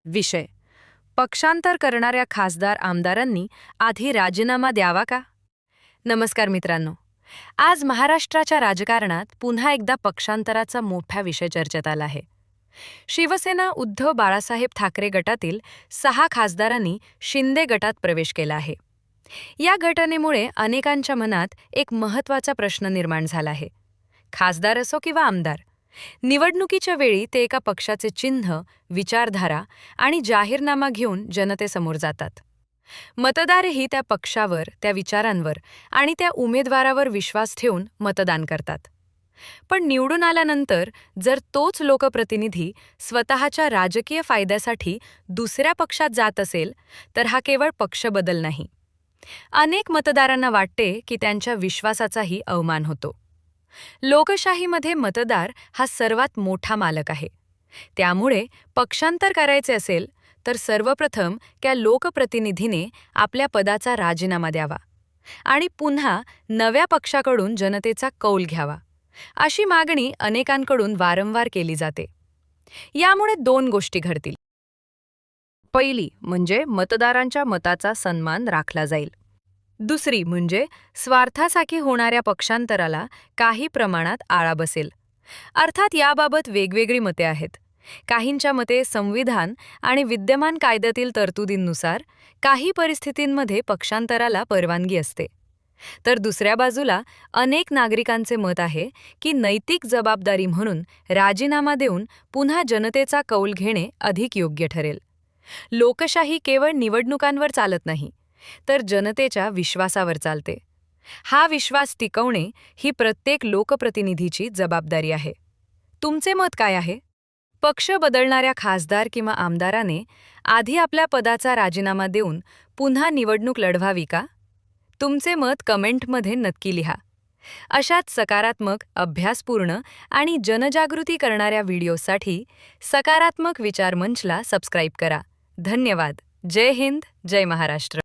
विषय: पक्षांतर करणाऱ्या खासदार आमदारांनी आधी राजीनामा द्यावा का? नमस्कार मित्रांनो. आज महाराष्ट्राच्या राजकारणात पुन्हा एकदा पक्षांतराचा मोठा विषय चर्चेत आला आहे. शिवसेना उद्धव बाळासाहेब ठाकरे गटातील 6 खासदारांनी शिंदे गटात प्रवेश केला आहे. या घटनेमुळे अनेकांच्या मनात एक महत्त्वाचा प्रश्न निर्माण झाला आहे. खासदार असो किंवा आमदार, निवडणुकीच्या वेळी ते एका पक्षाचे चिन्ह, विचारधारा आणि जाहीरनामा घेऊन जनतेसमोर जातात. मतदारही त्या पक्षावर, त्या विचारांवर आणि त्या उमेदवारावर विश्वास ठेवून मतदान करतात. पण निवडून आल्यानंतर जर तोच लोकप्रतिनिधी स्वतःच्या राजकीय फायद्यासाठी दुसऱ्या पक्षात जात असेल, तर हा केवळ पक्ष बदल नाही. अनेक मतदारांना वाटते की त्यांच्या विश्वासाचाही अवमान होतो. लोकशाहीमध्ये मतदार हा सर्वात मोठा मालक आहे. त्यामुळे पक्षांतर करायचे असेल तर सर्वप्रथम त्या लोकप्रतिनिधीने आपल्या पदाचा राजीनामा द्यावा आणि पुन्हा नव्या पक्षाकडून जनतेचा कौल घ्यावा, अशी मागणी अनेकांकडून वारंवार केली जाते. यामुळे 2 गोष्टी घडतील. पहिली म्हणजे मतदारांच्या मताचा सन्मान राखला जाईल. दुसरी म्हणजे स्वार्थासाठी होणाऱ्या पक्षांतराला काही प्रमाणात आळा बसेल. अर्थात याबाबत वेगवेगळी मते आहेत. काहींच्या मते संविधान आणि विद्यमान कायद्यातील तरतुदींनुसार काही परिस्थितींमध्ये पक्षांतराला परवानगी असते. तर दुसऱ्या बाजूला अनेक नागरिकांचे मत आहे की नैतिक जबाबदारी म्हणून राजीनामा देऊन पुन्हा जनतेचा कौल घेणे अधिक योग्य ठरेल. लोकशाही केवळ निवडणुकांवर चालत नाही, तर जनतेच्या विश्वासावर चालते. हा विश्वास टिकवणे ही प्रत्येक लोकप्रतिनिधीची जबाबदारी आहे. तुमचे मत काय आहे? पक्ष बदलणाऱ्या खासदार किंवा आमदाराने आधी आपल्या पदाचा राजीनामा देऊन पुन्हा निवडणूक लढवावी का? तुमचे मत कमेंटमध्ये नक्की लिहा. अशाच सकारात्मक, अभ्यासपूर्ण आणि जनजागृती करणाऱ्या व्हिडिओसाठी सकारात्मक विचार मंचला सबस्क्राईब करा. धन्यवाद. जय हिंद, जय महाराष्ट्र.